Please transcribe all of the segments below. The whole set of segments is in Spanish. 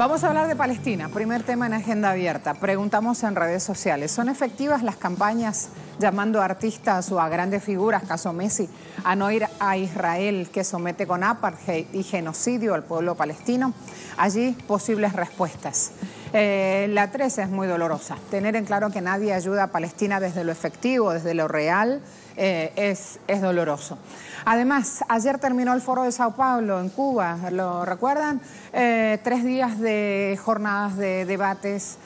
Vamos a hablar de Palestina, primer tema en Agenda Abierta. Preguntamos en redes sociales, ¿son efectivas las campañas llamando a artistas o a grandes figuras, caso Messi, a no ir a Israel, que somete con apartheid y genocidio al pueblo palestino? Allí posibles respuestas. La 3 es muy dolorosa. Tener en claro que nadie ayuda a Palestina desde lo efectivo, desde lo real, es doloroso. Además, ayer terminó el Foro de Sao Paulo en Cuba, ¿lo recuerdan? 3 días de jornadas de debates.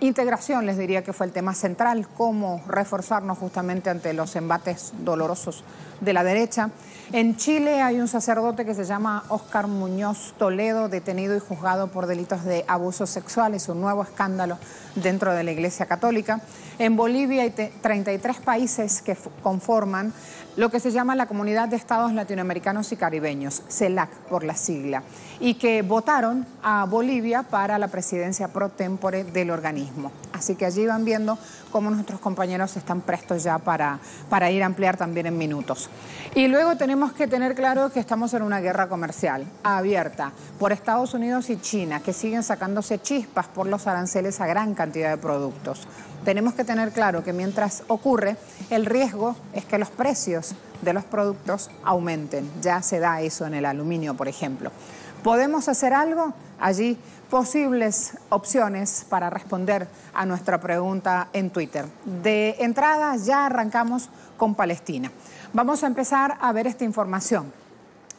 Integración, les diría que fue el tema central, cómo reforzarnos justamente ante los embates dolorosos de la derecha. En Chile hay un sacerdote que se llama Óscar Muñoz Toledo, detenido y juzgado por delitos de abuso sexual. Es un nuevo escándalo dentro de la Iglesia Católica. En Bolivia hay 33 países que conforman lo que se llama la Comunidad de Estados Latinoamericanos y Caribeños, CELAC por la sigla, y que votaron a Bolivia para la presidencia pro tempore del organismo. Así que allí van viendo cómo nuestros compañeros están prestos ya para ir a ampliar también en minutos. Y luego tenemos que tener claro que estamos en una guerra comercial abierta por Estados Unidos y China, que siguen sacándose chispas por los aranceles a gran cantidad de productos. Tenemos que tener claro que mientras ocurre, el riesgo es que los precios de los productos aumenten. Ya se da eso en el aluminio, por ejemplo. ¿Podemos hacer algo? Allí posibles opciones para responder a nuestra pregunta en Twitter. De entrada ya arrancamos con Palestina. Vamos a empezar a ver esta información.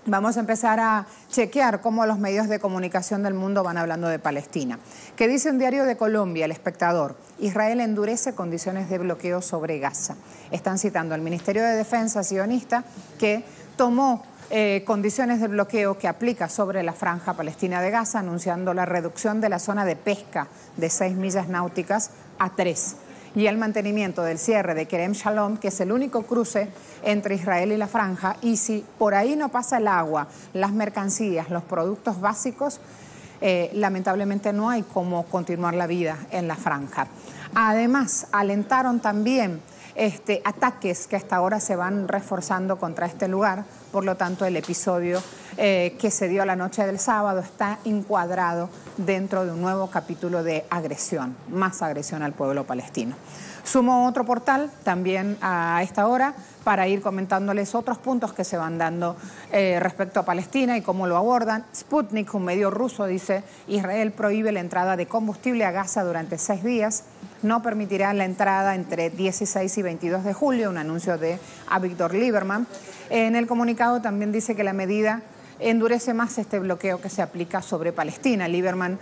Vamos a empezar a chequear cómo los medios de comunicación del mundo van hablando de Palestina. ¿Qué dice un diario de Colombia, El Espectador? Israel endurece condiciones de bloqueo sobre Gaza. Están citando al Ministerio de Defensa sionista que tomó condiciones de bloqueo que aplica sobre la franja palestina de Gaza, anunciando la reducción de la zona de pesca de 6 millas náuticas a 3. Y el mantenimiento del cierre de Kerem Shalom, que es el único cruce entre Israel y la franja, y si por ahí no pasa el agua, las mercancías, los productos básicos, lamentablemente no hay cómo continuar la vida en la franja. Además, alentaron también ataques que hasta ahora se van reforzando contra este lugar. Por lo tanto, el episodio que se dio la noche del sábado está encuadrado dentro de un nuevo capítulo de agresión, más agresión al pueblo palestino. Sumo otro portal también a esta hora para ir comentándoles otros puntos que se van dando respecto a Palestina y cómo lo abordan. Sputnik, un medio ruso, dice: Israel prohíbe la entrada de combustible a Gaza durante 6 días. No permitirá la entrada entre 16 y 22 de julio, un anuncio de Avigdor Lieberman. En el comunicado también dice que la medida endurece más este bloqueo que se aplica sobre Palestina. Lieberman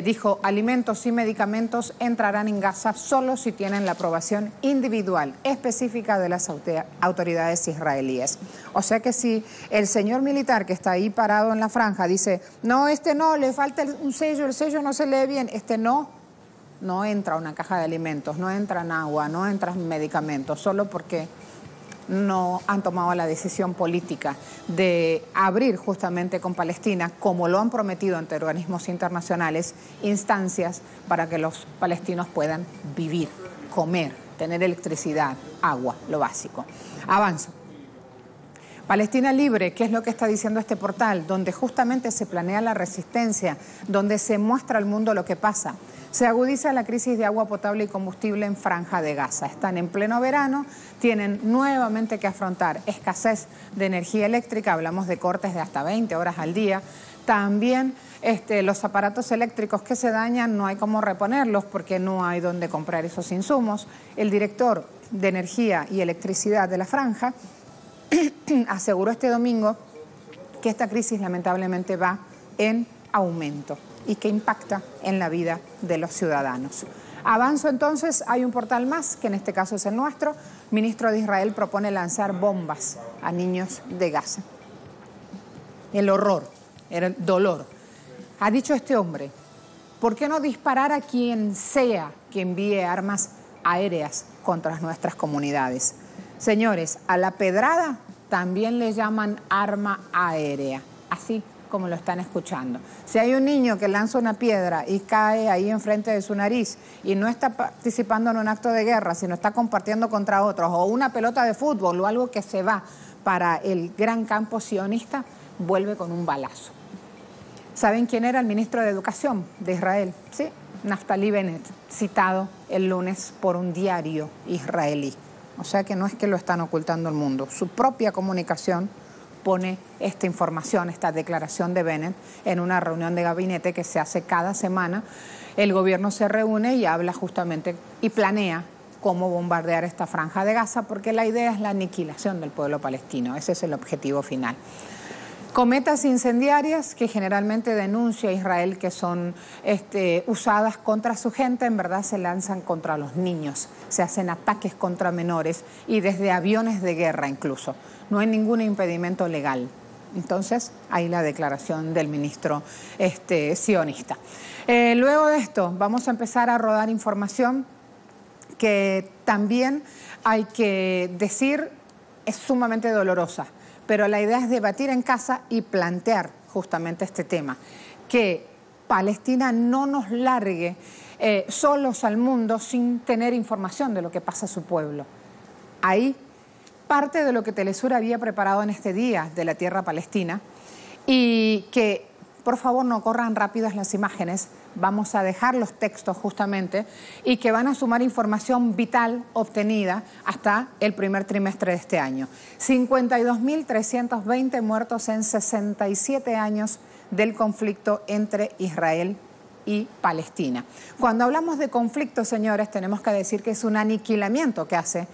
dijo: alimentos y medicamentos entrarán en Gaza solo si tienen la aprobación individual específica de las autoridades israelíes. O sea que si el señor militar que está ahí parado en la franja dice: no, no, le falta un sello, el sello no se lee bien, no entra una caja de alimentos, no entra en agua, no entra en medicamentos, solo porque no han tomado la decisión política de abrir justamente con Palestina, como lo han prometido ante organismos internacionales, instancias para que los palestinos puedan vivir, comer, tener electricidad, agua, lo básico. Avanzo. Palestina Libre, ¿qué es lo que está diciendo este portal? Donde justamente se planea la resistencia, donde se muestra al mundo lo que pasa. Se agudiza la crisis de agua potable y combustible en Franja de Gaza. Están en pleno verano, tienen nuevamente que afrontar escasez de energía eléctrica, hablamos de cortes de hasta 20 horas al día. También los aparatos eléctricos que se dañan no hay cómo reponerlos porque no hay dónde comprar esos insumos. El director de Energía y Electricidad de la Franja aseguró este domingo que esta crisis lamentablemente va en aumento y que impacta en la vida de los ciudadanos. Avanzo entonces, hay un portal más, que en este caso es el nuestro. Ministro de Israel propone lanzar bombas a niños de Gaza. El horror, el dolor. Ha dicho este hombre: ¿por qué no disparar a quien sea que envíe armas aéreas contra nuestras comunidades? Señores, a la pedrada también le llaman arma aérea, así como lo están escuchando. Si hay un niño que lanza una piedra y cae ahí enfrente de su nariz y no está participando en un acto de guerra, sino está compartiendo contra otros, o una pelota de fútbol o algo que se va para el gran campo sionista, vuelve con un balazo. ¿Saben quién era el ministro de Educación de Israel? Sí, Naftali Bennett, citado el lunes por un diario israelí. O sea que no es que lo están ocultando al mundo. Su propia comunicación pone esta información, esta declaración de Bennett en una reunión de gabinete que se hace cada semana. El gobierno se reúne y habla justamente y planea cómo bombardear esta franja de Gaza, porque la idea es la aniquilación del pueblo palestino. Ese es el objetivo final. Cometas incendiarias que generalmente denuncia Israel que son usadas contra su gente, en verdad se lanzan contra los niños, se hacen ataques contra menores y desde aviones de guerra incluso. No hay ningún impedimento legal. Entonces, ahí la declaración del ministro sionista. Luego de esto, vamos a empezar a rodar información que también hay que decir es sumamente dolorosa. Pero la idea es debatir en casa y plantear justamente este tema, que Palestina no nos largue solos al mundo sin tener información de lo que pasa a su pueblo. Ahí parte de lo que Telesur había preparado en este día de la tierra palestina y que, por favor, no corran rápidas las imágenes, vamos a dejar los textos justamente y que van a sumar información vital obtenida hasta el primer trimestre de este año. 52.320 muertos en 67 años del conflicto entre Israel y Palestina. Cuando hablamos de conflicto, señores, tenemos que decir que es un aniquilamiento que hace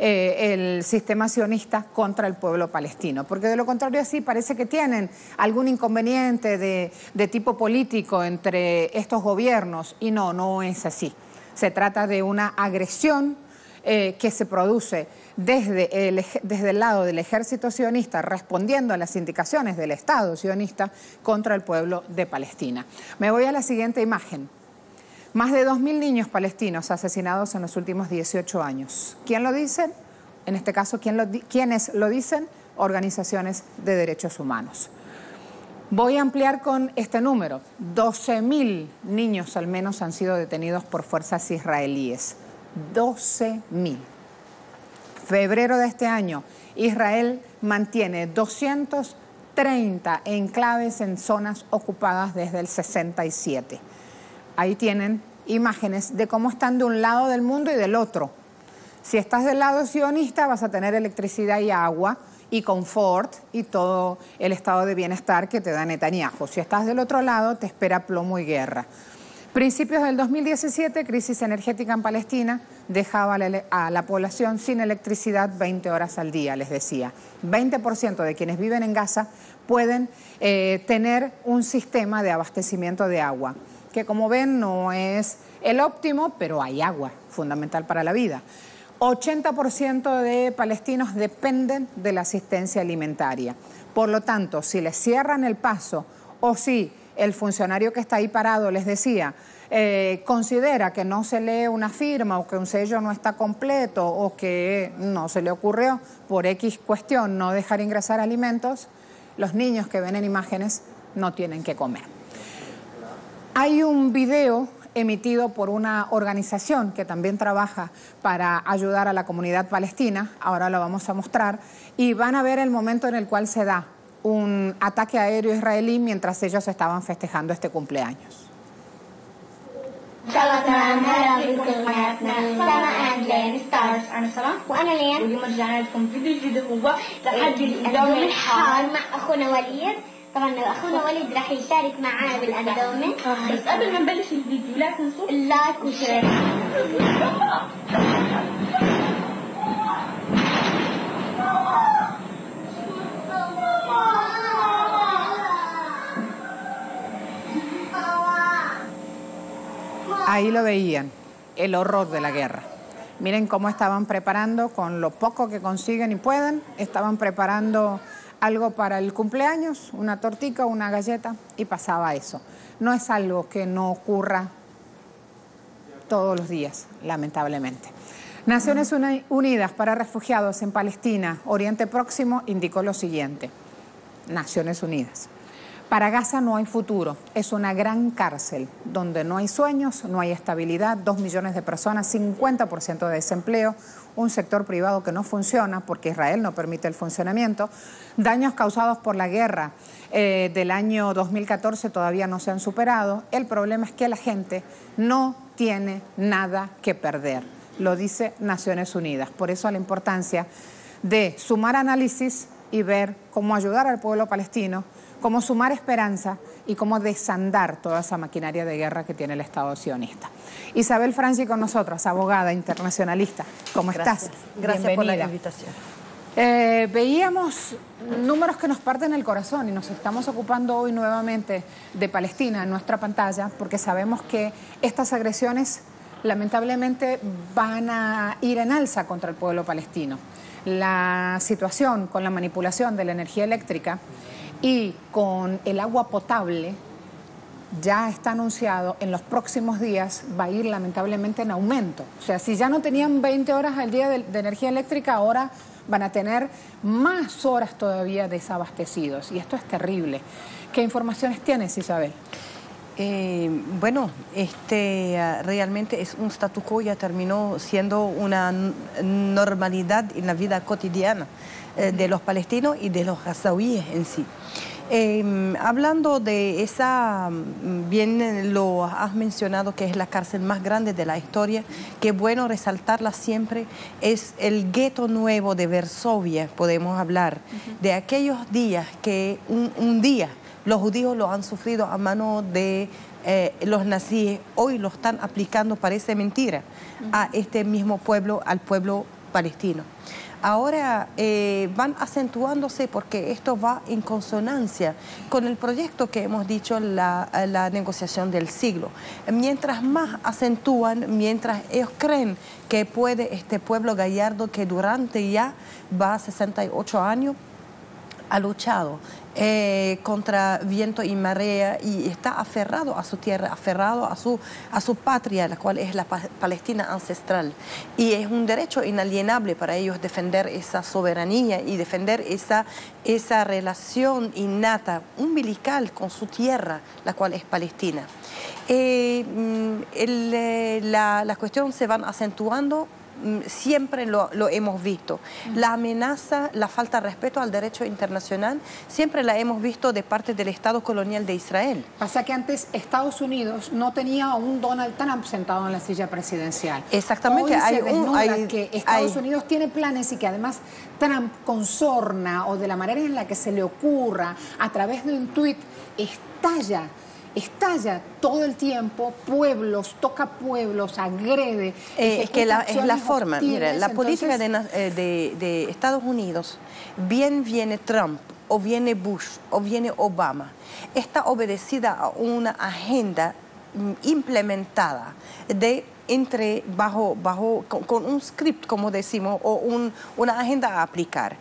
el sistema sionista contra el pueblo palestino, porque de lo contrario así parece que tienen algún inconveniente de tipo político entre estos gobiernos y no es así. Se trata de una agresión que se produce desde el lado del ejército sionista respondiendo a las indicaciones del Estado sionista contra el pueblo de Palestina. Me voy a la siguiente imagen. Más de 2.000 niños palestinos asesinados en los últimos 18 años. ¿Quién lo dice? En este caso, ¿quiénes lo dicen? Organizaciones de derechos humanos. Voy a ampliar con este número. 12.000 niños al menos han sido detenidos por fuerzas israelíes. 12.000. Febrero de este año, Israel mantiene 230 enclaves en zonas ocupadas desde el 67. Ahí tienen imágenes de cómo están de un lado del mundo y del otro. Si estás del lado sionista vas a tener electricidad y agua y confort y todo el estado de bienestar que te da Netanyahu. Si estás del otro lado te espera plomo y guerra. Principios del 2017, crisis energética en Palestina, dejaba a la población sin electricidad 20 horas al día, les decía. 20% de quienes viven en Gaza pueden tener un sistema de abastecimiento de agua, que como ven no es el óptimo, pero hay agua, fundamental para la vida. 80% de palestinos dependen de la asistencia alimentaria. Por lo tanto, si les cierran el paso o si el funcionario que está ahí parado les decía, considera que no se lee una firma o que un sello no está completo o que no se le ocurrió por X cuestión no dejar ingresar alimentos, los niños que ven en imágenes no tienen que comer. Hay un video emitido por una organización que también trabaja para ayudar a la comunidad palestina, ahora lo vamos a mostrar, y van a ver el momento en el cual se da un ataque aéreo israelí mientras ellos estaban festejando este cumpleaños. طبعا اخونا وليد راح يشارك معانا بالقدومه بس قبل ما نبلش الفيديو لا تنسوا اللايك والشير. Ahí lo veían, el horror de la guerra. Miren cómo estaban preparando, con lo poco que consiguen y pueden, estaban preparando algo para el cumpleaños, una tortica, una galleta, y pasaba eso. No es algo que no ocurra todos los días, lamentablemente. Naciones Unidas para Refugiados en Palestina, Oriente Próximo, indicó lo siguiente. Naciones Unidas. Para Gaza no hay futuro, es una gran cárcel donde no hay sueños, no hay estabilidad, 2 millones de personas, 50% de desempleo, un sector privado que no funciona porque Israel no permite el funcionamiento, daños causados por la guerra del año 2014 todavía no se han superado. El problema es que la gente no tiene nada que perder, lo dice Naciones Unidas. Por eso la importancia de sumar análisis y ver cómo ayudar al pueblo palestino, cómo sumar esperanza y cómo desandar toda esa maquinaria de guerra que tiene el Estado sionista. Isabel Franchi con nosotros, abogada internacionalista. ¿Cómo estás? Gracias por la invitación. Veíamos números que nos parten el corazón y nos estamos ocupando hoy nuevamente de Palestina en nuestra pantalla porque sabemos que estas agresiones lamentablemente van a ir en alza contra el pueblo palestino. La situación con la manipulación de la energía eléctrica y con el agua potable ya está anunciado, en los próximos días va a ir lamentablemente en aumento. O sea, si ya no tenían 20 horas al día de energía eléctrica, ahora van a tener más horas todavía desabastecidos. Y esto es terrible. ¿Qué informaciones tienes, Isabel? Bueno, realmente es un statu quo, ya terminó siendo una normalidad en la vida cotidiana de los palestinos y de los gazaíes en sí. Hablando de esa, bien lo has mencionado, que es la cárcel más grande de la historia, que es bueno resaltarla siempre, es el gueto nuevo de Varsovia, podemos hablar, de aquellos días que un día los judíos lo han sufrido a mano de los nazíes, hoy lo están aplicando, parece mentira, a este mismo pueblo, al pueblo palestino. Ahora van acentuándose porque esto va en consonancia con el proyecto que hemos dicho, la negociación del siglo. Mientras más acentúan, mientras ellos creen que puede este pueblo gallardo, que durante ya va 68 años, ha luchado contra viento y marea y está aferrado a su tierra, aferrado a su patria, la cual es la Palestina ancestral. Y es un derecho inalienable para ellos defender esa soberanía y defender esa relación innata, umbilical con su tierra, la cual es Palestina. La cuestión se van acentuando. Siempre lo hemos visto. La amenaza, la falta de respeto al derecho internacional, siempre la hemos visto de parte del Estado colonial de Israel. Pasa que antes Estados Unidos no tenía a un Donald Trump sentado en la silla presidencial. Exactamente. Hoy se desnuda que Estados Unidos tiene planes y que además Trump con sorna o de la manera en la que se le ocurra, a través de un tuit, estalla todo el tiempo, pueblos, toca pueblos, agrede. Es que es la forma, mira, la política de Estados Unidos, bien viene Trump, o viene Bush, o viene Obama, está obedecida a una agenda implementada con un script, como decimos, o una agenda a aplicar.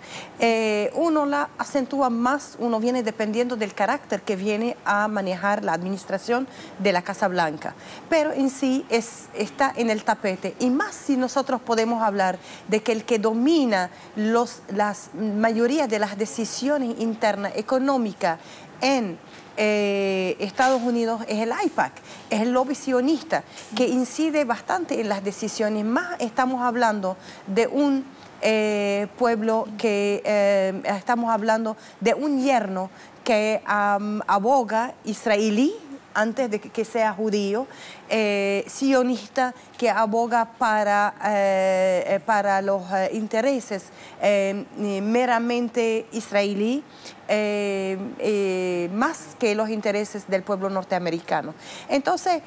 Uno la acentúa más, uno viene dependiendo del carácter que viene a manejar la administración de la Casa Blanca. Pero en sí está en el tapete, y más si nosotros podemos hablar de que el que domina las mayoría de las decisiones internas económicas en Estados Unidos es el AIPAC, es el lobby sionista, que incide bastante en las decisiones. Más estamos hablando de un pueblo que estamos hablando de un yerno que aboga israelí antes de que sea judío, sionista que aboga para los intereses meramente israelí, más que los intereses del pueblo norteamericano. Entonces,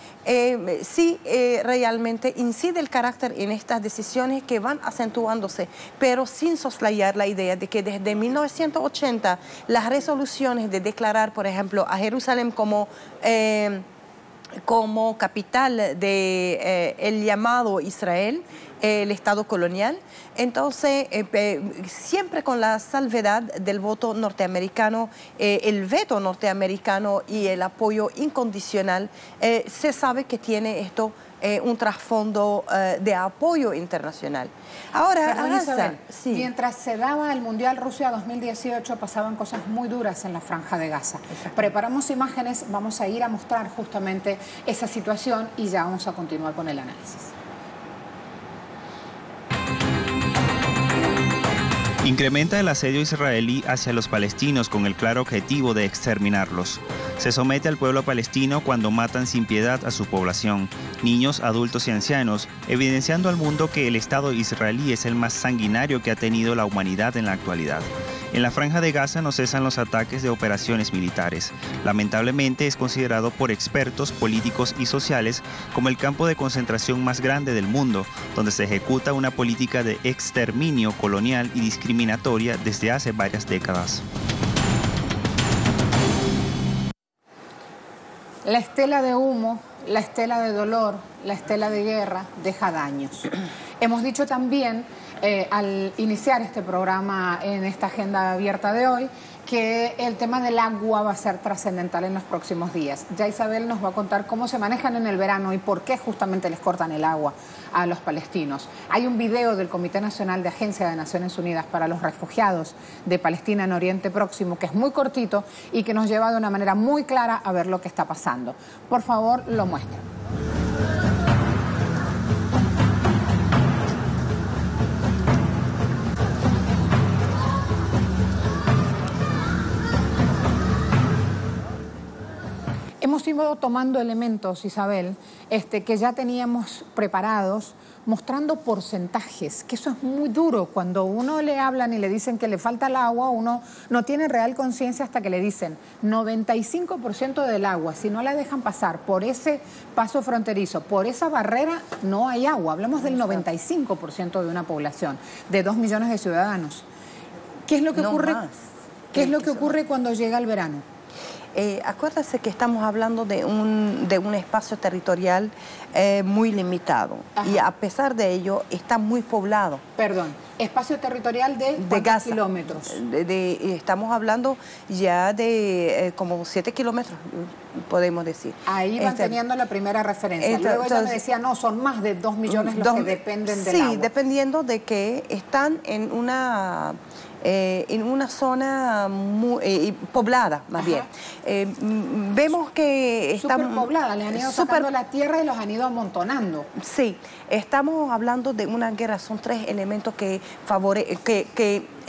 sí, realmente incide el carácter en estas decisiones que van acentuándose, pero sin soslayar la idea de que desde 1980 las resoluciones de declarar, por ejemplo, a Jerusalén como capital de el llamado Israel, el Estado colonial. Entonces, siempre con la salvedad del voto norteamericano, el veto norteamericano y el apoyo incondicional, se sabe que tiene esto un trasfondo de apoyo internacional. Ahora, Isabel, sí. Mientras se daba el Mundial Rusia 2018, pasaban cosas muy duras en la Franja de Gaza. Preparamos imágenes, vamos a ir a mostrar justamente esa situación y ya vamos a continuar con el análisis. Incrementa el asedio israelí hacia los palestinos con el claro objetivo de exterminarlos. Se somete al pueblo palestino cuando matan sin piedad a su población, niños, adultos y ancianos, evidenciando al mundo que el Estado israelí es el más sanguinario que ha tenido la humanidad en la actualidad. En la Franja de Gaza no cesan los ataques de operaciones militares. Lamentablemente es considerado por expertos, políticos y sociales como el campo de concentración más grande del mundo, donde se ejecuta una política de exterminio colonial y discriminatoria desde hace varias décadas. La estela de humo, la estela de dolor, la estela de guerra deja daños. Hemos dicho también, al iniciar este programa en esta agenda abierta de hoy, que el tema del agua va a ser trascendental en los próximos días. Ya Isabel nos va a contar cómo se manejan en el verano y por qué justamente les cortan el agua a los palestinos. Hay un video del Comité Nacional de Agencia de Naciones Unidas para los Refugiados de Palestina en Oriente Próximo, que es muy cortito y que nos lleva de una manera muy clara a ver lo que está pasando. Por favor, lo muestra. Hemos ido tomando elementos, Isabel, que ya teníamos preparados, mostrando porcentajes, que eso es muy duro. Cuando uno le hablan y le dicen que le falta el agua, uno no tiene real conciencia hasta que le dicen 95% del agua, si no la dejan pasar por ese paso fronterizo, por esa barrera, no hay agua. Hablamos del 95% de una población, de 2 millones de ciudadanos. ¿Qué es lo que ocurre? ¿Qué es lo que ocurre cuando llega el verano? Acuérdese que estamos hablando de un espacio territorial muy limitado. Ajá. Y a pesar de ello está muy poblado. Perdón, espacio territorial de ¿cuántos kilómetros? Estamos hablando ya de como 7 kilómetros, podemos decir. Ahí van teniendo la primera referencia. Luego ella me decía, no, son más de 2 millones los que dependen del agua. Sí, dependiendo de que están en una zona muy poblada, más bien. Vemos que están superpoblada, les han ido sacando la tierra y los han ido amontonando. Sí, estamos hablando de una guerra, son 3 elementos que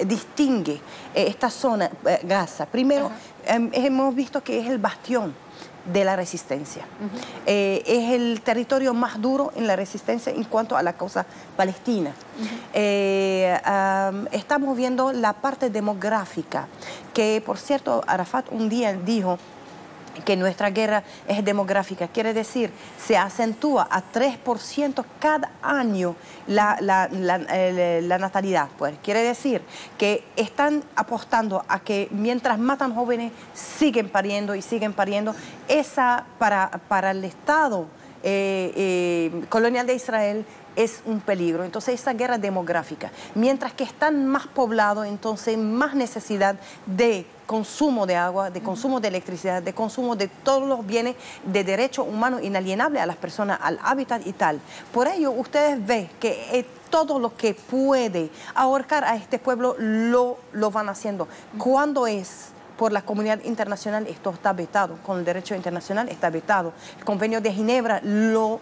distingue esta zona, Gaza. Primero, hemos visto que es el bastión de la resistencia. Es el territorio más duro en la resistencia en cuanto a la causa palestina. Estamos viendo la parte demográfica, que por cierto Arafat un día dijo que nuestra guerra es demográfica, quiere decir, se acentúa a 3% cada año la natalidad. Pues quiere decir que están apostando a que mientras matan jóvenes, siguen pariendo y siguen pariendo. Esa para el Estado colonial de Israel es un peligro. Entonces esa guerra demográfica, mientras que están más poblados, entonces más necesidad de consumo de agua, de consumo de electricidad, de consumo de todos los bienes de derecho humano inalienable a las personas, al hábitat y tal. Por ello ustedes ven que todo lo que puede ahorcar a este pueblo lo van haciendo. Cuando es por la comunidad internacional, esto está vetado, con el derecho internacional está vetado. El Convenio de Ginebra lo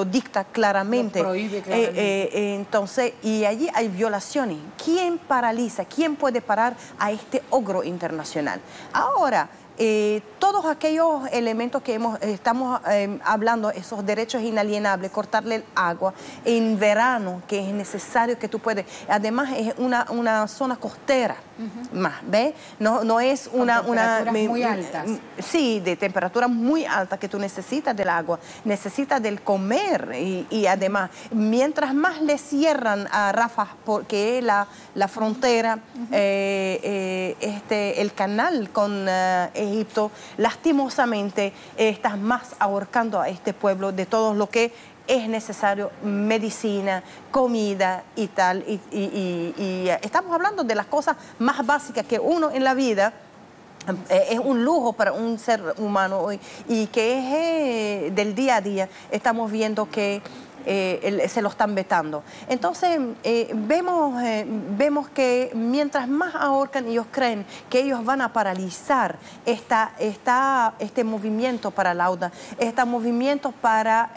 dicta claramente. Lo prohíbe claramente. Entonces, y allí hay violaciones. ¿Quién paraliza? ¿Quién puede parar a este ogro internacional? Ahora, todos aquellos elementos que estamos hablando, esos derechos inalienables, cortarle el agua en verano, que es necesario que tú puedes. Además, es una zona costera, más, ¿ves? No es temperaturas muy altas. Sí, de temperaturas muy altas que tú necesitas del agua, necesitas del comer y además, mientras más le cierran a Rafah, porque es la frontera, el canal con Egipto, lastimosamente estás más ahorcando a este pueblo de todo lo que es necesario, medicina, comida y tal. Y estamos hablando de las cosas más básicas que uno en la vida Es un lujo para un ser humano y que es del día a día. Estamos viendo que se lo están vetando. Entonces, vemos que mientras más ahorcan, ellos creen que ellos van a paralizar este movimiento para Lauda, este movimiento para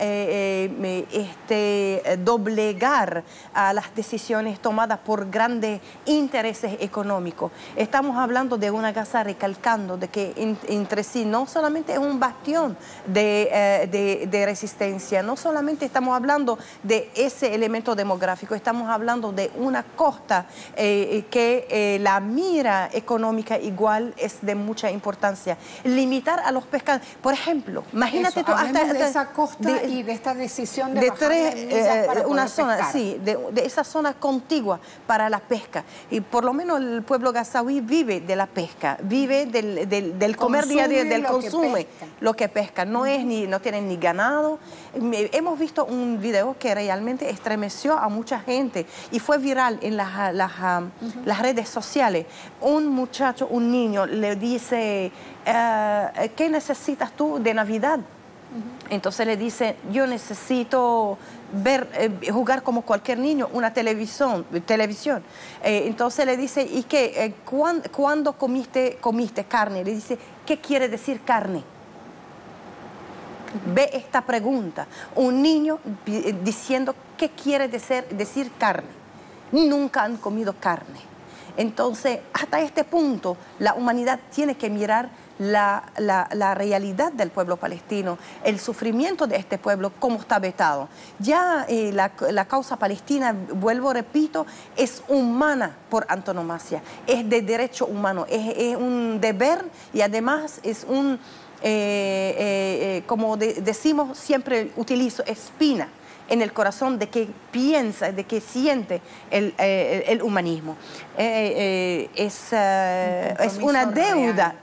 doblegar a las decisiones tomadas por grandes intereses económicos. Estamos hablando de una Gaza recalcando de que entre sí no solamente es un bastión de resistencia, no solamente estamos hablando de ese elemento demográfico, estamos hablando de una costa que la mira económica igual es de mucha importancia. Limitar a los pescadores, por ejemplo, imagínate tú hasta de esa costa y de esta decisión de bajar las millas para una poder zona, pescar. sí, de esa zona contigua para la pesca. Y por lo menos el pueblo gazaúí vive de la pesca, vive del comer día a día, del consumo, lo que pesca. No tienen ni ganado. Hemos visto un video que realmente estremeció a mucha gente y fue viral en las redes sociales. Un muchacho, un niño, le dice, ¿qué necesitas tú de Navidad? Entonces le dice, yo necesito jugar como cualquier niño, una televisión. Entonces le dice, ¿y qué? ¿Cuándo comiste carne? Le dice, ¿qué quiere decir carne? Ve esta pregunta, un niño diciendo qué quiere decir carne. Nunca han comido carne. Entonces, hasta este punto, la humanidad tiene que mirar la realidad del pueblo palestino, el sufrimiento de este pueblo, cómo está vetado. Ya la causa palestina, vuelvo, repito, es humana por antonomasia, es de derecho humano, es un deber y además es un... como decimos, siempre utilizo espina en el corazón de que piensa, de que siente el humanismo. Es una deuda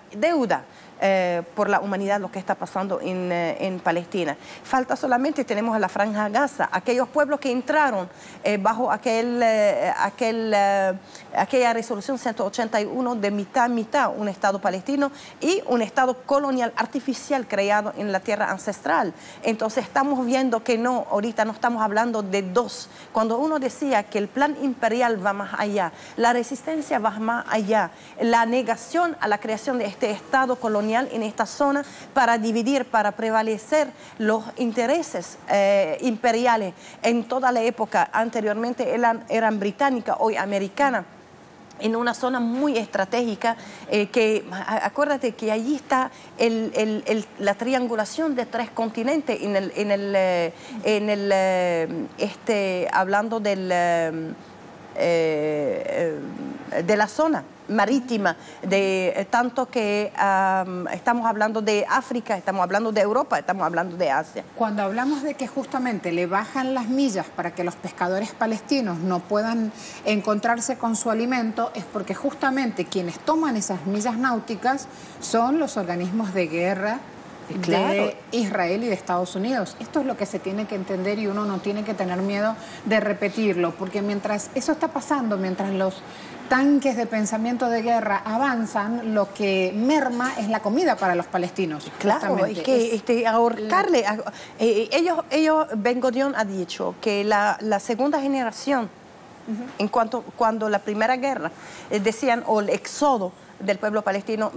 por la humanidad lo que está pasando en Palestina. Falta solamente, tenemos a la Franja Gaza, aquellos pueblos que entraron bajo aquella resolución 181 de mitad, un Estado palestino y un Estado colonial artificial creado en la tierra ancestral. Entonces estamos viendo que no, ahorita no estamos hablando de dos. Cuando uno decía que el plan imperial va más allá, la resistencia va más allá, la negación a la creación de este Estado colonial en esta zona para dividir, para prevalecer los intereses imperiales en toda la época. Anteriormente eran británicas, hoy americanas, en una zona muy estratégica, que acuérdate que allí está la triangulación de tres continentes hablando de la zona marítima, tanto que estamos hablando de África, estamos hablando de Europa, estamos hablando de Asia. Cuando hablamos de que justamente le bajan las millas para que los pescadores palestinos no puedan encontrarse con su alimento, es porque justamente quienes toman esas millas náuticas son los organismos de guerra de Israel y de Estados Unidos. Esto es lo que se tiene que entender y uno no tiene que tener miedo de repetirlo, porque mientras eso está pasando, mientras los tanques de pensamiento de guerra avanzan, lo que merma es la comida para los palestinos. Claro, es que ahorcarle. Ben Gurion ha dicho que la segunda generación, cuando la primera guerra, decían, o el éxodo del pueblo palestino,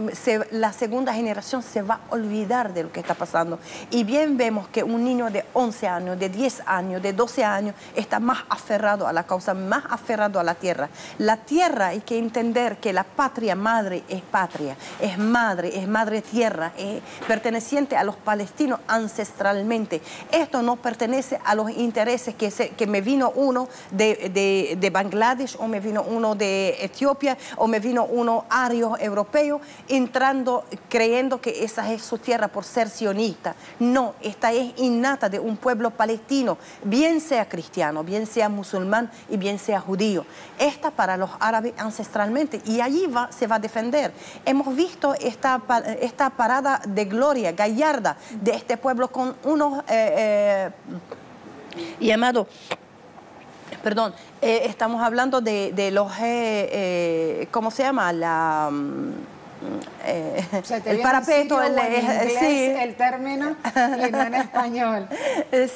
la segunda generación se va a olvidar de lo que está pasando. Y bien vemos que un niño de 11 años, de 10 años, de 12 años, está más aferrado a la causa, más aferrado a la tierra. La tierra, hay que entender que la patria madre es patria, es madre tierra, es perteneciente a los palestinos ancestralmente. Esto no pertenece a los intereses que me vino uno de Bangladesh, o me vino uno de Etiopía, o me vino uno ario europeo, entrando, creyendo que esa es su tierra por ser sionista. No, esta es innata de un pueblo palestino, bien sea cristiano, bien sea musulmán y bien sea judío. Esta para los árabes ancestralmente, y allí se va a defender. Hemos visto esta parada de gloria gallarda de este pueblo con unos llamados... Perdón, estamos hablando de los, ¿cómo se llama? el parapeto, el término y no en español.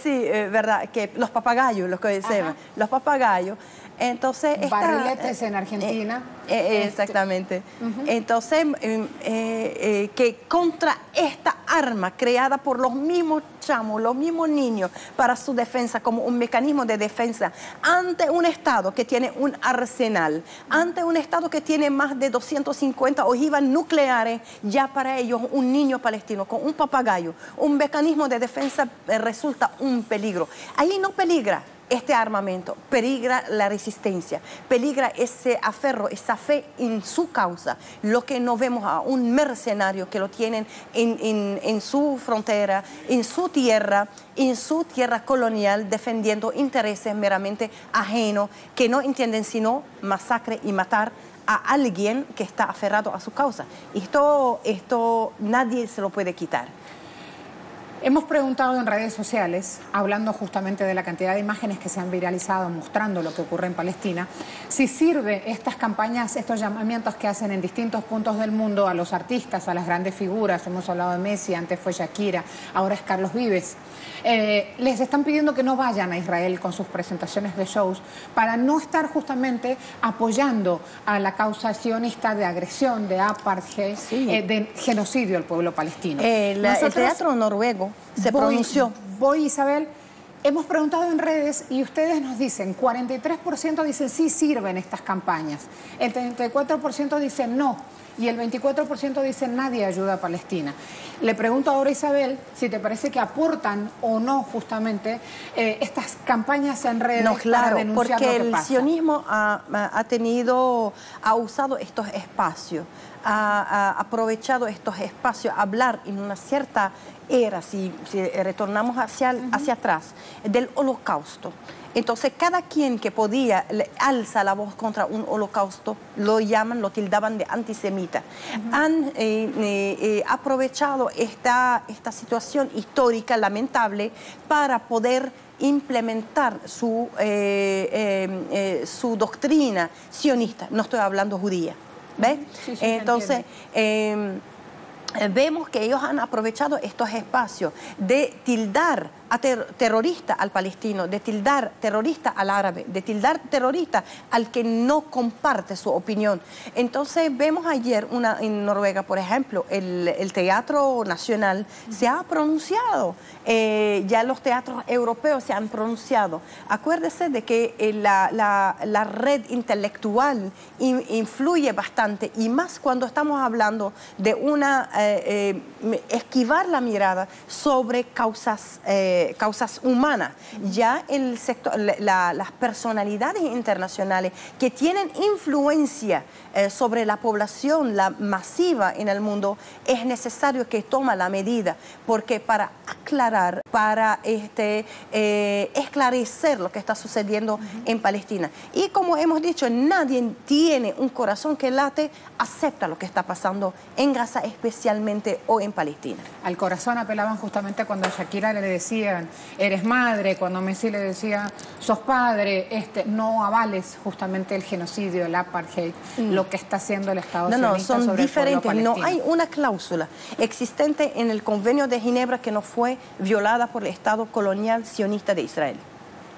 Sí, verdad, que los papagayos, los que decían, los papagayos. Entonces, barriletes en Argentina. Exactamente. Entonces, que contra esta arma creada por los mismos chamos, los mismos niños, para su defensa, como un mecanismo de defensa, ante un Estado que tiene un arsenal, ante un Estado que tiene más de 250 ojivas nucleares, ya para ellos un niño palestino con un papagayo, un mecanismo de defensa resulta un peligro. Ahí no peligra este armamento, peligra la resistencia, peligra ese aferro, esa fe en su causa. Lo que no vemos a un mercenario que lo tienen en su frontera, en su tierra colonial, defendiendo intereses meramente ajenos, que no entienden sino masacre y matar a alguien que está aferrado a su causa. Esto nadie se lo puede quitar. Hemos preguntado en redes sociales, hablando justamente de la cantidad de imágenes que se han viralizado mostrando lo que ocurre en Palestina, si sirve estas campañas, estos llamamientos que hacen en distintos puntos del mundo a los artistas, a las grandes figuras. Hemos hablado de Messi, antes fue Shakira, ahora es Carlos Vives. Les están pidiendo que no vayan a Israel con sus presentaciones de shows para no estar justamente apoyando a la causa sionista de agresión, de apartheid, de genocidio al pueblo palestino. El teatro noruego se pronunció. Isabel, hemos preguntado en redes y ustedes nos dicen, 43% dicen sí sirven estas campañas, el 34% dicen no y el 24% dicen nadie ayuda a Palestina. Le pregunto ahora a Isabel si te parece que aportan o no justamente estas campañas en redes para denunciar lo que pasa. Porque el sionismo ha usado estos espacios, ha aprovechado estos espacios a hablar en una cierta era, si retornamos hacia atrás, del holocausto. Entonces, cada quien que podía alza la voz contra un holocausto, lo tildaban de antisemita. Han aprovechado esta situación histórica lamentable para poder implementar su doctrina sionista. No estoy hablando judía, ¿ves? Sí, entonces, vemos que ellos han aprovechado estos espacios de tildar a terrorista al palestino, de tildar terrorista al árabe, de tildar terrorista al que no comparte su opinión. Entonces vemos ayer en Noruega, por ejemplo, el Teatro Nacional se ha pronunciado, ya los teatros europeos se han pronunciado. Acuérdese de que la red intelectual influye bastante, y más cuando estamos hablando de esquivar la mirada sobre causas humanas. Ya el sector, las personalidades internacionales que tienen influencia sobre la población, la masiva en el mundo, es necesario que tome la medida, porque para aclarar, para esclarecer lo que está sucediendo en Palestina. Y como hemos dicho, nadie tiene un corazón que late, acepta lo que está pasando en Gaza, especialmente o en Palestina. Al corazón apelaban justamente cuando a Shakira le decían, eres madre, cuando Messi le decía, sos padre, no avales justamente el genocidio, el apartheid, lo que está haciendo el Estado sionista son sobre diferentes. el pueblo palestino. No hay una cláusula existente en el Convenio de Ginebra que no fue violada por el Estado colonial sionista de Israel.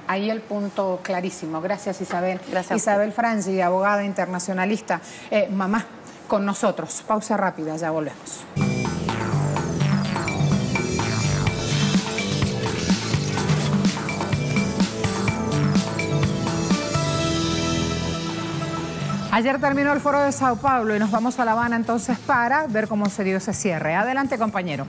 Ahí el punto clarísimo. Gracias, Isabel. Gracias. Isabel Frangi, abogada internacionalista. Mamá, con nosotros. Pausa rápida, ya volvemos. Ayer terminó el foro de Sao Paulo y nos vamos a La Habana entonces para ver cómo se dio ese cierre. Adelante, compañero.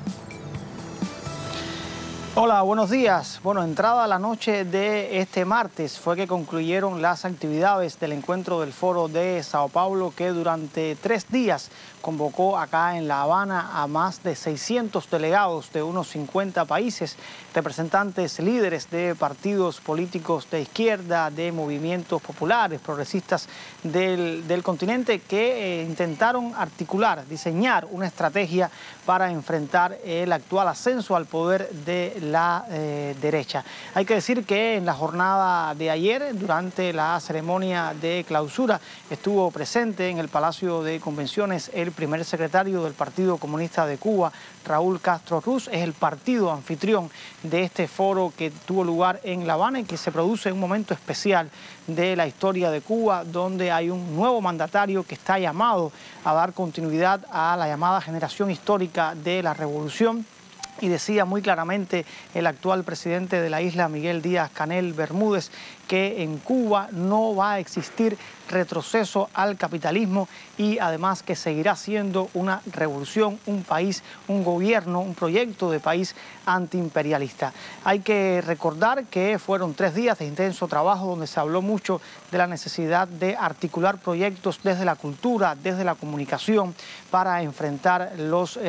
Hola, buenos días. Bueno, entrada la noche de este martes fue que concluyeron las actividades del encuentro del Foro de Sao Paulo, que durante 3 días convocó acá en La Habana a más de 600 delegados de unos 50 países, representantes líderes de partidos políticos de izquierda, de movimientos populares, progresistas del continente, que intentaron articular, diseñar una estrategia para enfrentar el actual ascenso al poder de la derecha. Hay que decir que en la jornada de ayer, durante la ceremonia de clausura, estuvo presente en el Palacio de Convenciones el primer secretario del Partido Comunista de Cuba, Raúl Castro Ruz. Es el partido anfitrión de este foro que tuvo lugar en La Habana y que se produce en un momento especial de la historia de Cuba, donde hay un nuevo mandatario que está llamado a dar continuidad a la llamada generación histórica de la revolución. Y decía muy claramente el actual presidente de la isla, Miguel Díaz-Canel Bermúdez, que en Cuba no va a existir retroceso al capitalismo y además que seguirá siendo una revolución, un país, un gobierno, un proyecto de país antiimperialista. Hay que recordar que fueron 3 días de intenso trabajo donde se habló mucho de la necesidad de articular proyectos desde la cultura, desde la comunicación, para enfrentar los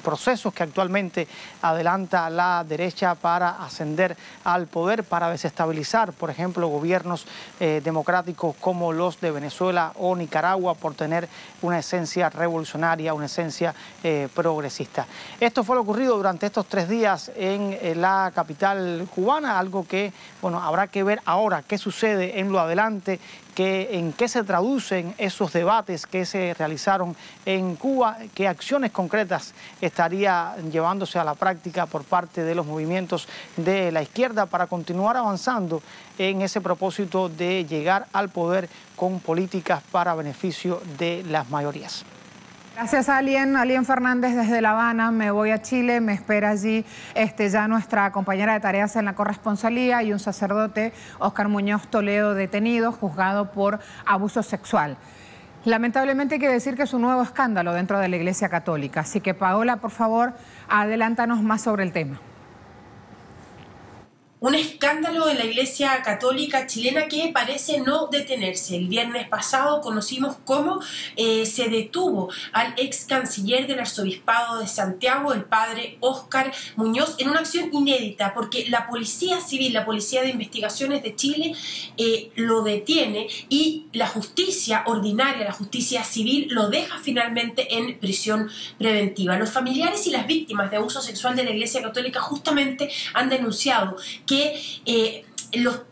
procesos que actualmente adelanta la derecha para ascender al poder, para desestabilizar, por ejemplo, gobiernos democráticos como los de Venezuela o Nicaragua, por tener una esencia revolucionaria, una esencia progresista. Esto fue lo ocurrido durante estos 3 días en la capital cubana, algo que, bueno, habrá que ver ahora qué sucede en lo adelante, en qué se traducen esos debates que se realizaron en Cuba, qué acciones concretas estaría llevándose a la práctica por parte de los movimientos de la izquierda para continuar avanzando en ese propósito de llegar al poder con políticas para beneficio de las mayorías. Gracias, Alien Fernández desde La Habana. Me voy a Chile, me espera allí ya nuestra compañera de tareas en la corresponsalía y un sacerdote, Óscar Muñoz Toledo, detenido, juzgado por abuso sexual. Lamentablemente hay que decir que es un nuevo escándalo dentro de la Iglesia Católica. Así que, Paola, por favor, adelántanos más sobre el tema. Un escándalo en la Iglesia Católica chilena que parece no detenerse. El viernes pasado conocimos cómo se detuvo al ex canciller del Arzobispado de Santiago, el padre Óscar Muñoz, en una acción inédita, porque la Policía Civil, la Policía de Investigaciones de Chile, lo detiene y la justicia ordinaria, la justicia civil, lo deja finalmente en prisión preventiva. Los familiares y las víctimas de abuso sexual de la Iglesia Católica justamente han denunciado que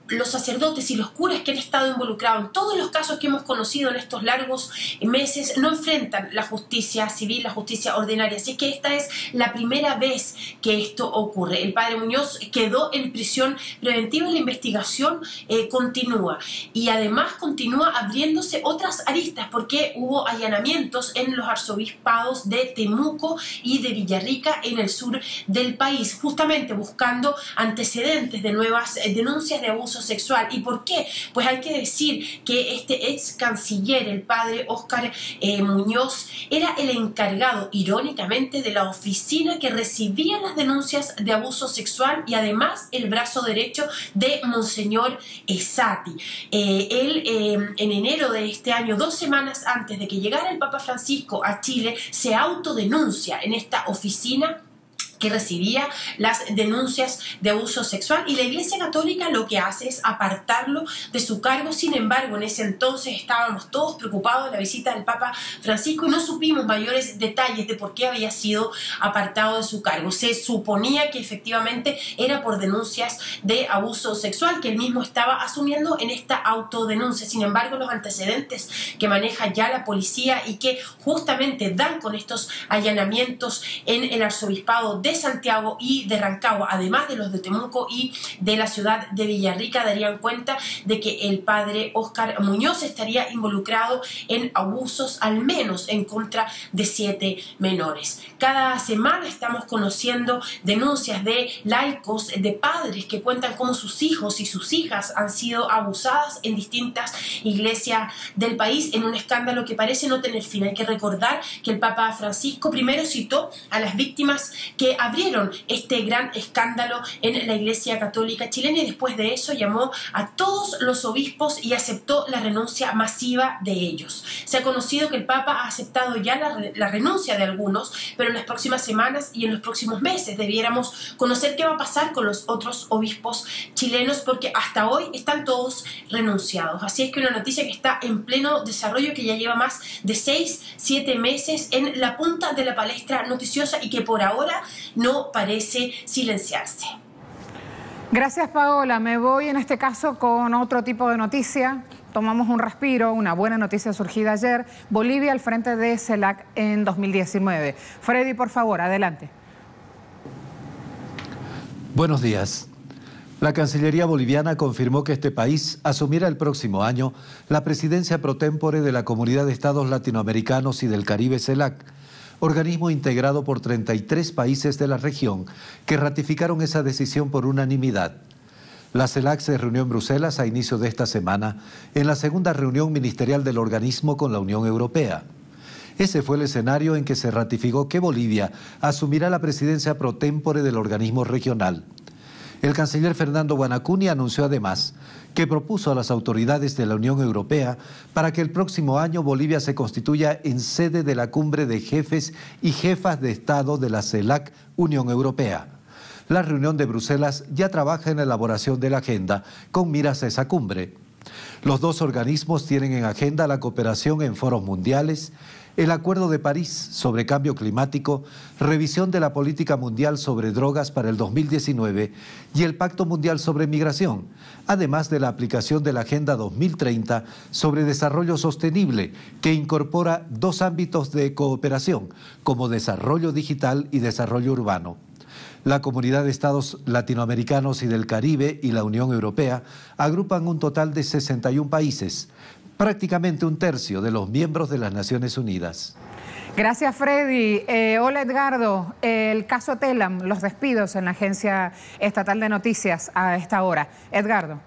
los sacerdotes y los curas que han estado involucrados en todos los casos que hemos conocido en estos largos meses no enfrentan la justicia civil, la justicia ordinaria. Así que esta es la primera vez que esto ocurre. El padre Muñoz quedó en prisión preventiva y la investigación continúa. Y además continúa abriéndose otras aristas porque hubo allanamientos en los arzobispados de Temuco y de Villarrica en el sur del país, justamente buscando antecedentes de nuevas denuncias de abuso sexual. ¿Y por qué? Pues hay que decir que este ex canciller, el padre Óscar Muñoz, era el encargado, irónicamente, de la oficina que recibía las denuncias de abuso sexual y además el brazo derecho de Monseñor Esati. Él, en enero de este año, 2 semanas antes de que llegara el Papa Francisco a Chile, se autodenuncia en esta oficina que recibía las denuncias de abuso sexual, y la Iglesia Católica lo que hace es apartarlo de su cargo. Sin embargo, en ese entonces estábamos todos preocupados de la visita del Papa Francisco y no supimos mayores detalles de por qué había sido apartado de su cargo. Se suponía que efectivamente era por denuncias de abuso sexual que él mismo estaba asumiendo en esta autodenuncia. Sin embargo, los antecedentes que maneja ya la policía y que justamente dan con estos allanamientos en el arzobispado de Santiago y de Rancagua, además de los de Temuco y de la ciudad de Villarrica, darían cuenta de que el padre Óscar Muñoz estaría involucrado en abusos, al menos en contra de 7 menores. Cada semana estamos conociendo denuncias de laicos, de padres que cuentan cómo sus hijos y sus hijas han sido abusadas en distintas iglesias del país, en un escándalo que parece no tener fin. Hay que recordar que el Papa Francisco primero citó a las víctimas que abrieron este gran escándalo en la Iglesia Católica chilena y después de eso llamó a todos los obispos y aceptó la renuncia masiva de ellos. Se ha conocido que el Papa ha aceptado ya la renuncia de algunos, pero en las próximas semanas y en los próximos meses debiéramos conocer qué va a pasar con los otros obispos chilenos, porque hasta hoy están todos renunciados. Así es que una noticia que está en pleno desarrollo, que ya lleva más de 6-7 meses en la punta de la palestra noticiosa y que por ahora no parece silenciarse. Gracias, Paola. Me voy en este caso con otro tipo de noticia. Tomamos un respiro, una buena noticia surgida ayer. Bolivia al frente de CELAC en 2019. Freddy, por favor, adelante. Buenos días. La Cancillería boliviana confirmó que este país asumirá el próximo año la presidencia pro tempore de la Comunidad de Estados Latinoamericanos y del Caribe CELAC, organismo integrado por 33 países de la región que ratificaron esa decisión por unanimidad. La CELAC se reunió en Bruselas a inicio de esta semana en la segunda reunión ministerial del organismo con la Unión Europea. Ese fue el escenario en que se ratificó que Bolivia asumirá la presidencia pro tempore del organismo regional. El canciller Fernando Guanacuni anunció además que propuso a las autoridades de la Unión Europea para que el próximo año Bolivia se constituya en sede de la cumbre de jefes y jefas de Estado de la CELAC Unión Europea. La reunión de Bruselas ya trabaja en la elaboración de la agenda con miras a esa cumbre. Los dos organismos tienen en agenda la cooperación en foros mundiales, el Acuerdo de París sobre cambio climático, revisión de la política mundial sobre drogas para el 2019 y el Pacto Mundial sobre Migración, además de la aplicación de la Agenda 2030 sobre desarrollo sostenible, que incorpora dos ámbitos de cooperación, como desarrollo digital y desarrollo urbano. La Comunidad de Estados Latinoamericanos y del Caribe y la Unión Europea agrupan un total de 61 países, prácticamente un tercio de los miembros de las Naciones Unidas. Gracias, Freddy. Hola, Edgardo. El caso Telam, los despidos en la Agencia Estatal de Noticias a esta hora. Edgardo.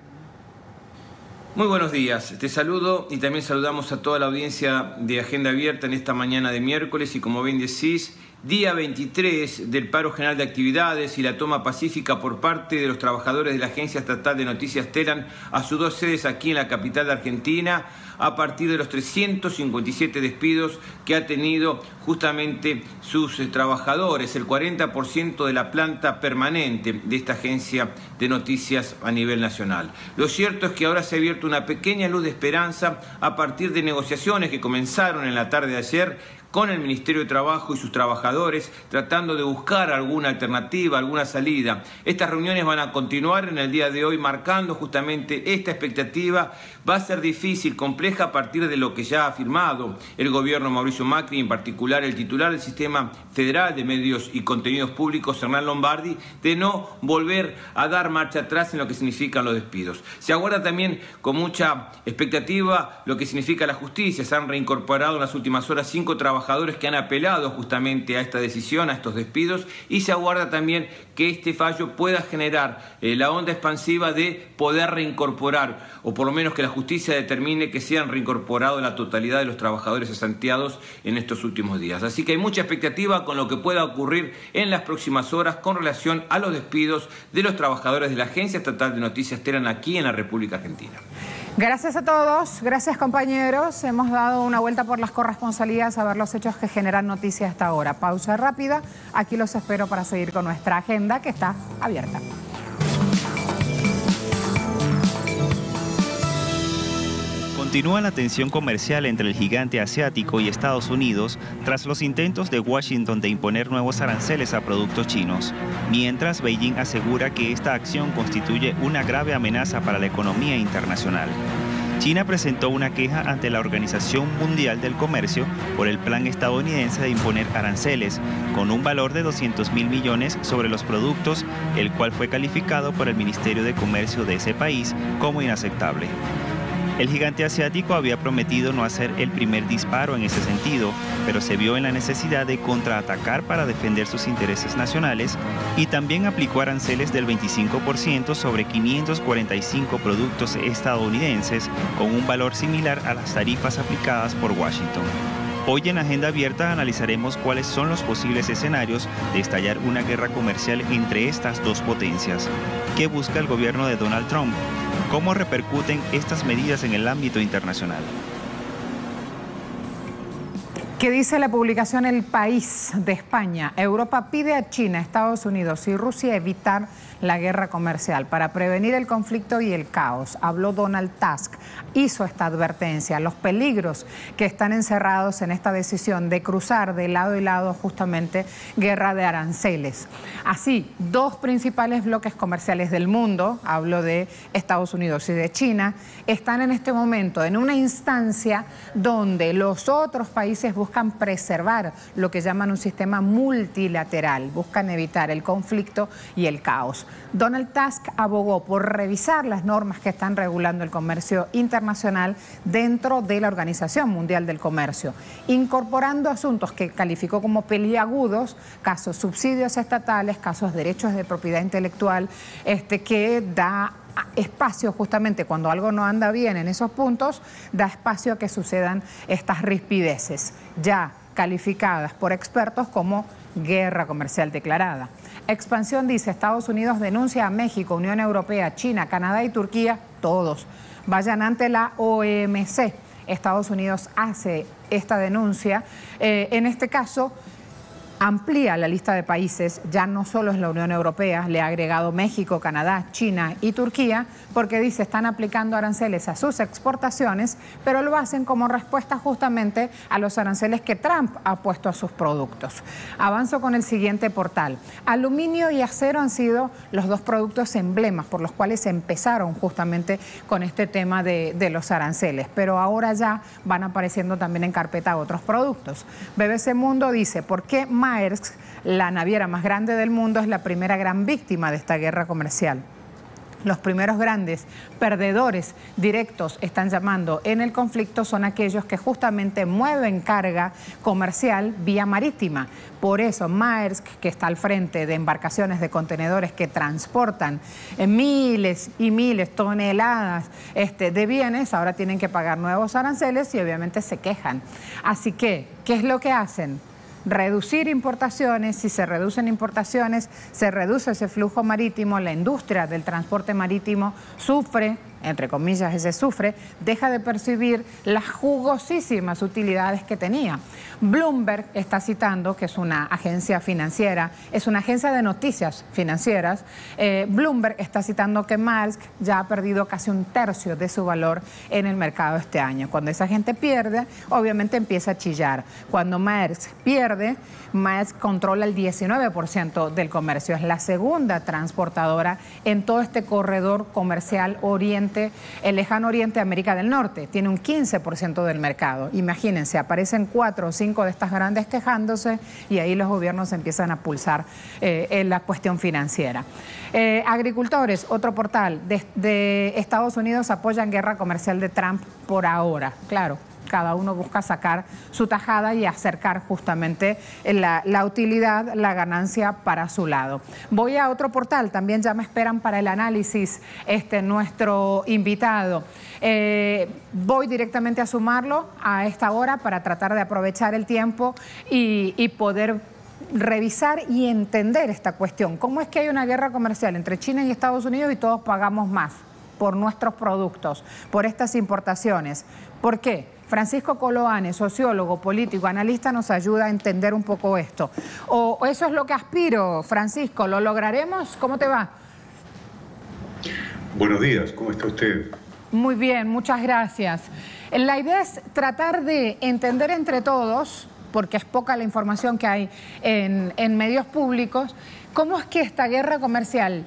Muy buenos días, te saludo y también saludamos a toda la audiencia de Agenda Abierta en esta mañana de miércoles y como bien decís, día 23 del paro general de actividades y la toma pacífica por parte de los trabajadores de la Agencia Estatal de Noticias Telam a sus dos sedes aquí en la capital de Argentina a partir de los 357 despidos que ha tenido justamente sus trabajadores, el 40% de la planta permanente de esta agencia de noticias a nivel nacional. Lo cierto es que ahora se ha abierto una pequeña luz de esperanza a partir de negociaciones que comenzaron en la tarde de ayer con el Ministerio de Trabajo y sus trabajadores, tratando de buscar alguna alternativa, alguna salida. Estas reuniones van a continuar en el día de hoy, marcando justamente esta expectativa. Va a ser difícil, compleja, a partir de lo que ya ha afirmado el gobierno Mauricio Macri, en particular el titular del Sistema Federal de Medios y Contenidos Públicos, Hernán Lombardi, de no volver a dar marcha atrás en lo que significan los despidos. Se aguarda también con mucha expectativa lo que significa la justicia. Se han reincorporado en las últimas horas 5 trabajadores que han apelado justamente a esta decisión, a estos despidos, y se aguarda también que este fallo pueda generar la onda expansiva de poder reincorporar, o por lo menos que la justicia determine que sean reincorporados la totalidad de los trabajadores cesanteados en estos últimos días. Así que hay mucha expectativa con lo que pueda ocurrir en las próximas horas con relación a los despidos de los trabajadores de la Agencia Estatal de Noticias Telam aquí en la República Argentina. Gracias a todos, gracias compañeros. Hemos dado una vuelta por las corresponsalías a ver los hechos que generan noticia hasta ahora. Pausa rápida, aquí los espero para seguir con nuestra agenda que está abierta. Continúa la tensión comercial entre el gigante asiático y Estados Unidos tras los intentos de Washington de imponer nuevos aranceles a productos chinos, mientras Beijing asegura que esta acción constituye una grave amenaza para la economía internacional. China presentó una queja ante la Organización Mundial del Comercio por el plan estadounidense de imponer aranceles con un valor de 200.000 millones sobre los productos, el cual fue calificado por el Ministerio de Comercio de ese país como inaceptable. El gigante asiático había prometido no hacer el primer disparo en ese sentido, pero se vio en la necesidad de contraatacar para defender sus intereses nacionales y también aplicó aranceles del 25% sobre 545 productos estadounidenses con un valor similar a las tarifas aplicadas por Washington. Hoy en Agenda Abierta analizaremos cuáles son los posibles escenarios de estallar una guerra comercial entre estas dos potencias. ¿Qué busca el gobierno de Donald Trump? ¿Cómo repercuten estas medidas en el ámbito internacional? ¿Qué dice la publicación El País de España? Europa pide a China, Estados Unidos y Rusia evitar la guerra comercial para prevenir el conflicto y el caos. Habló Donald Tusk, hizo esta advertencia, los peligros que están encerrados en esta decisión de cruzar de lado y lado justamente guerra de aranceles. Así, dos principales bloques comerciales del mundo, hablo de Estados Unidos y de China, están en este momento en una instancia donde los otros países buscan preservar lo que llaman un sistema multilateral, buscan evitar el conflicto y el caos. Donald Tusk abogó por revisar las normas que están regulando el comercio internacional dentro de la Organización Mundial del Comercio, incorporando asuntos que calificó como peliagudos, casos subsidios estatales, casos derechos de propiedad intelectual, que da espacio justamente cuando algo no anda bien en esos puntos, da espacio a que sucedan estas rispideces, ya calificadas por expertos como guerra comercial declarada. Expansión dice, Estados Unidos denuncia a México, Unión Europea, China, Canadá y Turquía, todos vayan ante la OMC. Estados Unidos hace esta denuncia, en este caso amplía la lista de países, ya no solo es la Unión Europea, le ha agregado México, Canadá, China y Turquía, porque dice están aplicando aranceles a sus exportaciones, pero lo hacen como respuesta justamente a los aranceles que Trump ha puesto a sus productos. Avanzo con el siguiente portal. Aluminio y acero han sido los dos productos emblemas por los cuales empezaron justamente con este tema de los aranceles, pero ahora ya van apareciendo también en carpeta otros productos. BBC Mundo dice, ¿por qué Maersk, la naviera más grande del mundo, es la primera gran víctima de esta guerra comercial? Los primeros grandes perdedores directos, están llamando, en el conflicto son aquellos que justamente mueven carga comercial vía marítima. Por eso Maersk, que está al frente de embarcaciones de contenedores que transportan miles y miles toneladas de bienes, ahora tienen que pagar nuevos aranceles y obviamente se quejan. Así que, ¿qué es lo que hacen? Reducir importaciones. Si se reducen importaciones, se reduce ese flujo marítimo, la industria del transporte marítimo sufre, entre comillas ese sufre, deja de percibir las jugosísimas utilidades que tenía. Bloomberg está citando, que es una agencia financiera, es una agencia de noticias financieras, Bloomberg está citando que Maersk ya ha perdido casi un tercio de su valor en el mercado este año. Cuando esa gente pierde, obviamente empieza a chillar. Cuando Maersk pierde, Maersk controla el 19% del comercio. Es la segunda transportadora en todo este corredor comercial el lejano oriente, América del Norte. Tiene un 15% del mercado. Imagínense, aparecen 4 o 5 de estas grandes quejándose y ahí los gobiernos empiezan a pulsar en la cuestión financiera. Agricultores, otro portal de Estados Unidos, apoyan guerra comercial de Trump por ahora. Claro, cada uno busca sacar su tajada y acercar justamente la utilidad, la ganancia para su lado. Voy a otro portal, también ya me esperan para el análisis nuestro invitado. Voy directamente a sumarlo a esta hora para tratar de aprovechar el tiempo y poder revisar y entender esta cuestión. ¿Cómo es que hay una guerra comercial entre China y Estados Unidos y todos pagamos más por nuestros productos, por estas importaciones? ¿Por qué? Francisco Coloane, sociólogo, político, analista, nos ayuda a entender un poco esto. O eso es lo que aspiro, Francisco, ¿lo lograremos? ¿Cómo te va? Buenos días, ¿cómo está usted? Muy bien, muchas gracias. La idea es tratar de entender entre todos, porque es poca la información que hay en medios públicos, cómo es que esta guerra comercial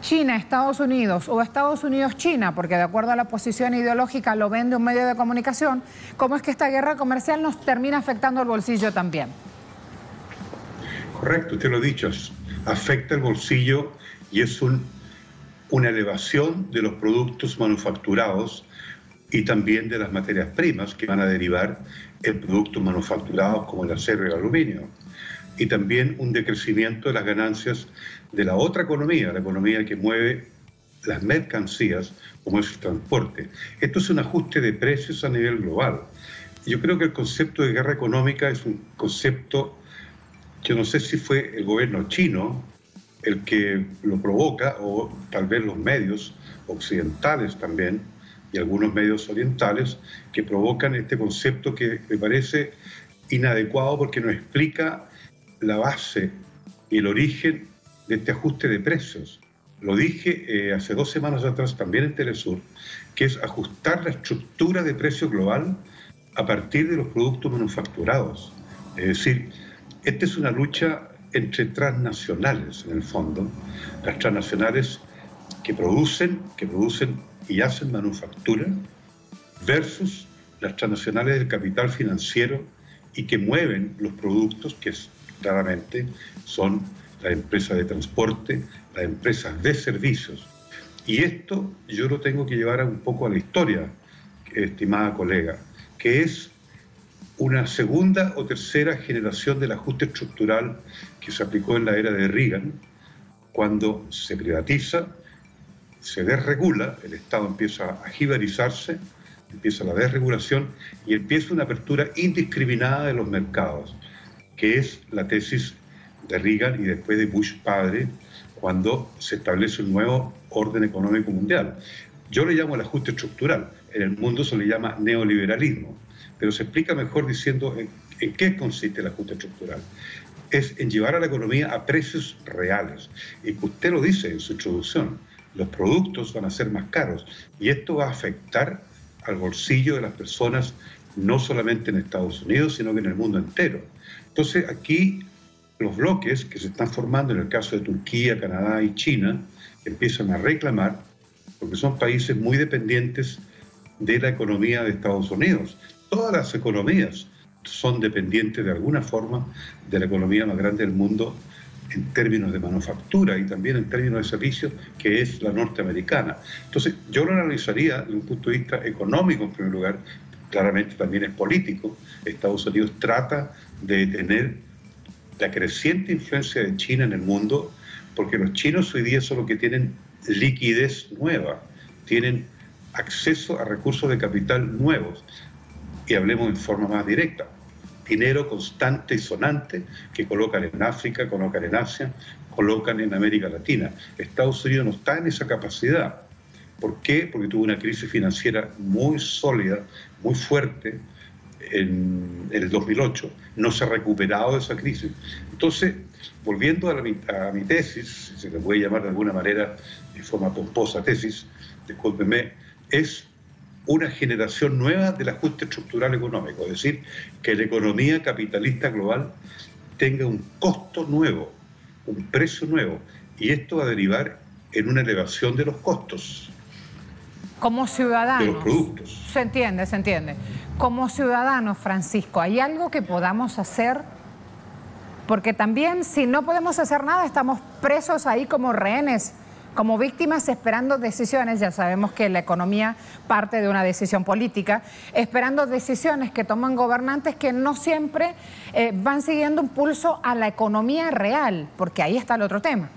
China, Estados Unidos o Estados Unidos, China, porque de acuerdo a la posición ideológica lo vende un medio de comunicación, ¿cómo es que esta guerra comercial nos termina afectando el bolsillo también? Correcto, usted lo ha dicho, afecta el bolsillo y es una elevación de los productos manufacturados y también de las materias primas que van a derivar en productos manufacturados como el acero y el aluminio. Y también un decrecimiento de las ganancias de la otra economía, la economía que mueve las mercancías, como es el transporte. Esto es un ajuste de precios a nivel global. Yo creo que el concepto de guerra económica es un concepto, yo no sé si fue el gobierno chino el que lo provoca, o tal vez los medios occidentales también, y algunos medios orientales, que provocan este concepto que me parece inadecuado porque no explica la base y el origen de este ajuste de precios. Lo dije hace 2 semanas atrás también en Telesur, que es ajustar la estructura de precio global a partir de los productos manufacturados. Es decir, esta es una lucha entre transnacionales, en el fondo. Las transnacionales que producen y hacen manufactura versus las transnacionales del capital financiero y que mueven los productos, que claramente son las empresas de transporte, las empresas de servicios. Y esto yo lo tengo que llevar un poco a la historia, estimada colega, que es una segunda o tercera generación del ajuste estructural que se aplicó en la era de Reagan, cuando se privatiza, se desregula, el Estado empieza a jibarizarse, empieza la desregulación y empieza una apertura indiscriminada de los mercados, que es la tesis de Reagan y después de Bush padre, cuando se establece un nuevo orden económico mundial. Yo le llamo el ajuste estructural, en el mundo se le llama neoliberalismo, pero se explica mejor diciendo en qué consiste el ajuste estructural. Es en llevar a la economía a precios reales. Y usted lo dice en su introducción, los productos van a ser más caros y esto va a afectar al bolsillo de las personas, no solamente en Estados Unidos, sino que en el mundo entero. Entonces aquí los bloques que se están formando en el caso de Turquía, Canadá y China empiezan a reclamar, porque son países muy dependientes de la economía de Estados Unidos. Todas las economías son dependientes de alguna forma de la economía más grande del mundo en términos de manufactura y también en términos de servicios, que es la norteamericana. Entonces, yo lo analizaría desde un punto de vista económico, en primer lugar, claramente también es político. Estados Unidos trata de detener la creciente influencia de China en el mundo, porque los chinos hoy día son los que tienen liquidez nueva, tienen acceso a recursos de capital nuevos, y hablemos en forma más directa, dinero constante y sonante que colocan en África, colocan en Asia, colocan en América Latina. Estados Unidos no está en esa capacidad. ¿Por qué? Porque tuvo una crisis financiera muy sólida, muy fuerte en el 2008. No se ha recuperado de esa crisis. Entonces, volviendo a mi tesis, si se le puede llamar de alguna manera en forma pomposa tesis, discúlpenme, es una generación nueva del ajuste estructural económico, es decir, que la economía capitalista global tenga un costo nuevo, un precio nuevo, y esto va a derivar en una elevación de los costos. Como ciudadanos. De los productos. Se entiende. Como ciudadanos, Francisco, ¿hay algo que podamos hacer? Porque también, si no podemos hacer nada, estamos presos ahí como rehenes, como víctimas esperando decisiones. Ya sabemos que la economía parte de una decisión política, esperando decisiones que toman gobernantes que no siempre van siguiendo un pulso a la economía real, porque ahí está el otro tema.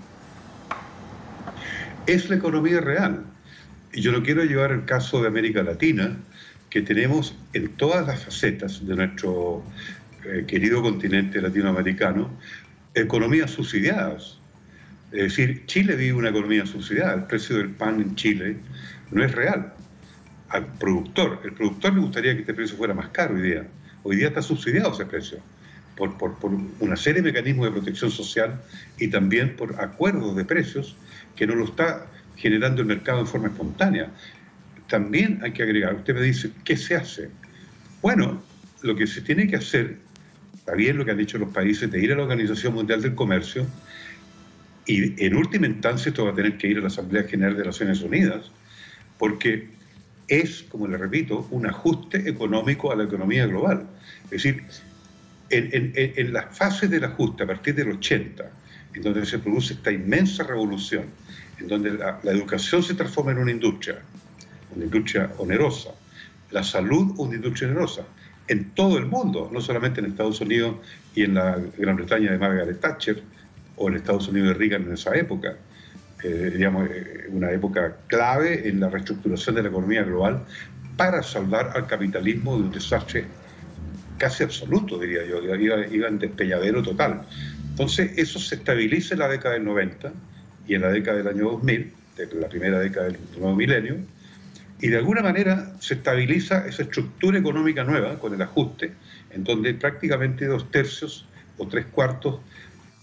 Es la economía real. Y yo lo quiero llevar al caso de América Latina, que tenemos en todas las facetas de nuestro querido continente latinoamericano, economías subsidiadas. Es decir, Chile vive una economía subsidiada. El precio del pan en Chile no es real. Al productor, el productor le gustaría que este precio fuera más caro hoy día. Hoy día está subsidiado ese precio por una serie de mecanismos de protección social y también por acuerdos de precios que no lo está generando el mercado en forma espontánea. También hay que agregar, usted me dice, ¿qué se hace? Bueno, lo que se tiene que hacer, está bien lo que han dicho los países, de ir a la Organización Mundial del Comercio, y en última instancia esto va a tener que ir a la Asamblea General de Naciones Unidas, porque es, como le repito, un ajuste económico a la economía global. Es decir, en las fases del ajuste, a partir del 80, en donde se produce esta inmensa revolución, en donde la educación se transforma en una industria onerosa, la salud una industria onerosa, en todo el mundo, no solamente en Estados Unidos y en la Gran Bretaña de Margaret Thatcher, o en Estados Unidos de Reagan en esa época, una época clave en la reestructuración de la economía global para salvar al capitalismo de un desastre casi absoluto, diría yo, iba en despelladero total. Entonces eso se estabiliza en la década del 90 y en la década del año 2000, de la primera década del nuevo milenio, Y de alguna manera se estabiliza esa estructura económica nueva con el ajuste, en donde prácticamente 2/3 o 3/4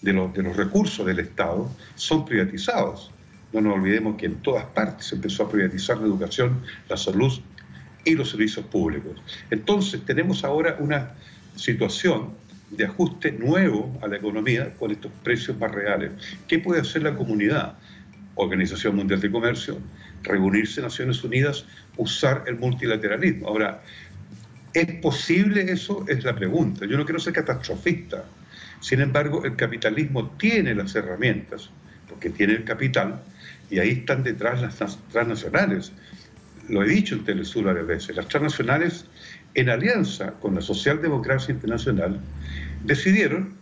de los recursos del Estado son privatizados. No nos olvidemos que en todas partes se empezó a privatizar la educación, la salud y los servicios públicos. Entonces tenemos ahora una situación de ajuste nuevo a la economía con estos precios más reales. ¿Qué puede hacer la comunidad? Organización Mundial de Comercio, reunirse en Naciones Unidas, usar el multilateralismo. Ahora, ¿es posible eso? Es la pregunta. Yo no quiero ser catastrofista. Sin embargo, el capitalismo tiene las herramientas, porque tiene el capital, y ahí están detrás las transnacionales. Lo he dicho en Telesur varias veces. Las transnacionales, en alianza con la Socialdemocracia Internacional, decidieron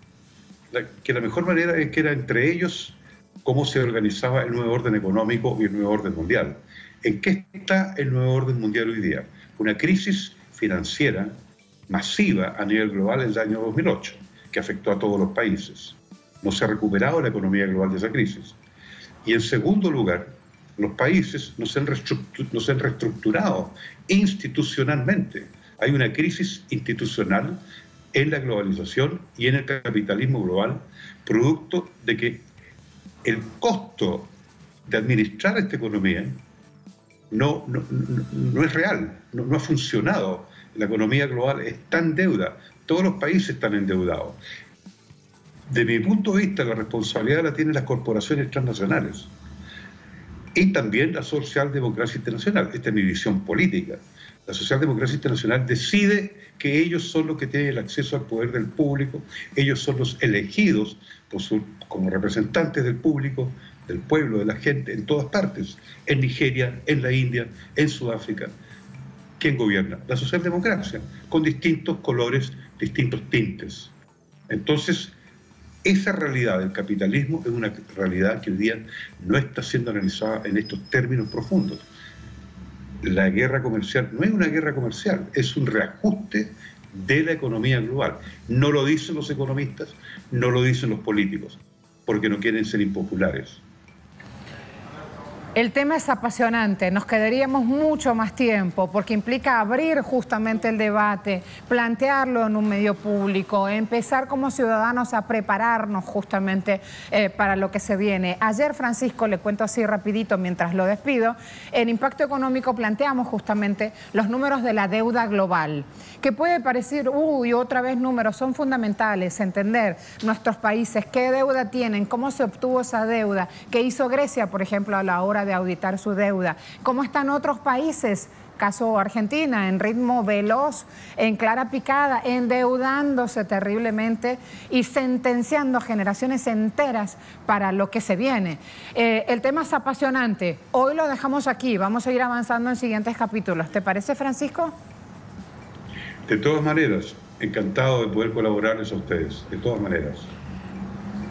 que la mejor manera es que era entre ellos cómo se organizaba el nuevo orden económico y el nuevo orden mundial. ¿En qué está el nuevo orden mundial hoy día? Una crisis financiera masiva a nivel global en el año 2008, que afectó a todos los países. No se ha recuperado la economía global de esa crisis. Y en segundo lugar, los países no se han reestructurado institucionalmente. Hay una crisis institucional en la globalización y en el capitalismo global, producto de que el costo de administrar esta economía no es real, no ha funcionado. La economía global está en deuda, todos los países están endeudados. De mi punto de vista, la responsabilidad la tienen las corporaciones transnacionales y también la Socialdemocracia Internacional. Esta es mi visión política. La Socialdemocracia Internacional decide que ellos son los que tienen el acceso al poder del público, ellos son los elegidos como representantes del público, del pueblo, de la gente, en todas partes, en Nigeria, en la India, en Sudáfrica. ¿Quién gobierna? La socialdemocracia, con distintos colores, distintos tintes. Entonces, esa realidad del capitalismo es una realidad que hoy día no está siendo analizada en estos términos profundos. La guerra comercial no es una guerra comercial, es un reajuste de la economía global. No lo dicen los economistas, no lo dicen los políticos, porque no quieren ser impopulares. El tema es apasionante, nos quedaríamos mucho más tiempo porque implica abrir justamente el debate, plantearlo en un medio público, empezar como ciudadanos a prepararnos justamente para lo que se viene. Ayer, Francisco, le cuento así rapidito mientras lo despido, en Impacto Económico planteamos justamente los números de la deuda global, que puede parecer, uy, otra vez números, son fundamentales, entender nuestros países, qué deuda tienen, cómo se obtuvo esa deuda, qué hizo Grecia, por ejemplo, a la hora de auditar su deuda, cómo están otros países, caso Argentina, en ritmo veloz, en clara picada, endeudándose terriblemente y sentenciando a generaciones enteras para lo que se viene. El tema es apasionante, hoy lo dejamos aquí, vamos a ir avanzando en siguientes capítulos. ¿Te parece, Francisco? De todas maneras, encantado de poder colaborarles a ustedes, de todas maneras.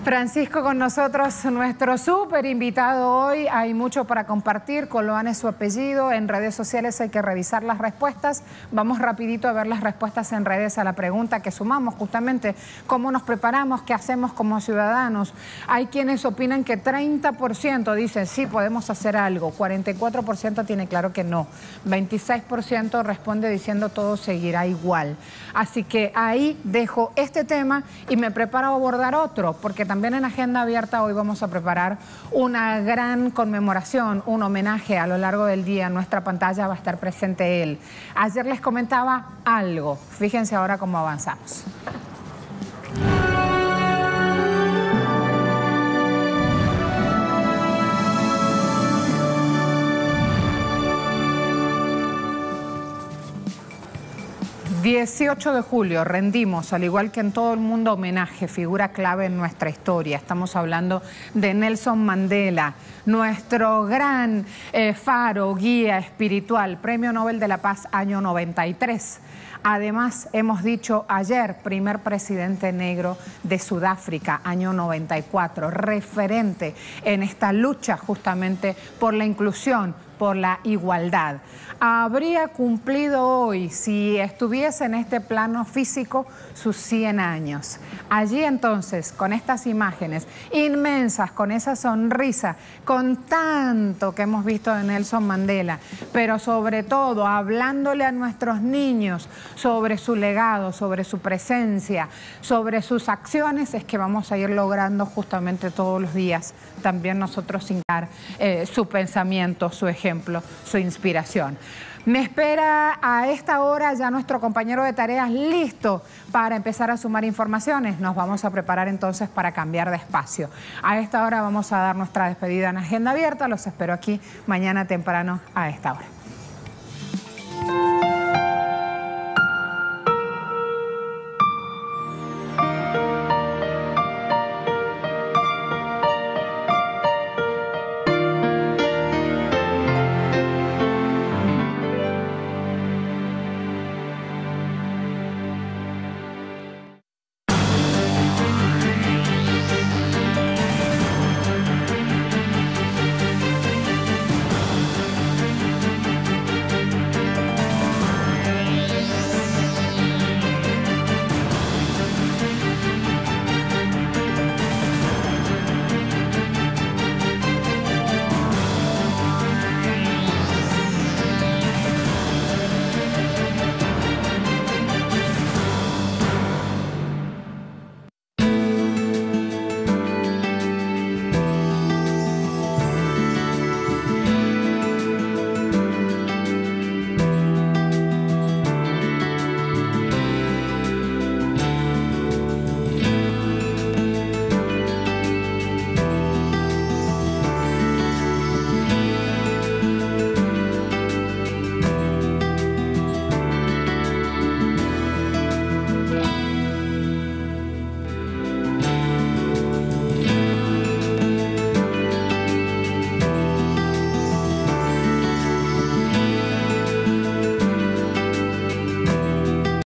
Francisco con nosotros, nuestro súper invitado hoy. Hay mucho para compartir. Coloane es su apellido. En redes sociales hay que revisar las respuestas. Vamos rapidito a ver las respuestas en redes a la pregunta que sumamos justamente. ¿Cómo nos preparamos? ¿Qué hacemos como ciudadanos? Hay quienes opinan que 30% dicen sí, podemos hacer algo. 44% tiene claro que no. 26% responde diciendo todo seguirá igual. Así que ahí dejo este tema y me preparo a abordar otro, porque también en Agenda Abierta hoy vamos a preparar una gran conmemoración, un homenaje a lo largo del día. En nuestra pantalla va a estar presente él. Ayer les comentaba algo. Fíjense ahora cómo avanzamos. ...18 de julio rendimos, al igual que en todo el mundo, homenaje, figura clave en nuestra historia. Estamos hablando de Nelson Mandela, nuestro gran faro, guía espiritual, Premio Nobel de la Paz año 93. Además, hemos dicho ayer, primer presidente negro de Sudáfrica, año 94, referente en esta lucha justamente por la inclusión, por la igualdad. Habría cumplido hoy, si estuviese en este plano físico, sus 100 años. Allí entonces, con estas imágenes inmensas, con esa sonrisa, con tanto que hemos visto de Nelson Mandela, pero sobre todo hablándole a nuestros niños sobre su legado, sobre su presencia, sobre sus acciones, es que vamos a ir logrando justamente todos los días también nosotros incar su pensamiento, su ejemplo, su inspiración. Me espera a esta hora ya nuestro compañero de tareas listo para empezar a sumar informaciones. Nos vamos a preparar entonces para cambiar de espacio. A esta hora vamos a dar nuestra despedida en Agenda Abierta. Los espero aquí mañana temprano a esta hora.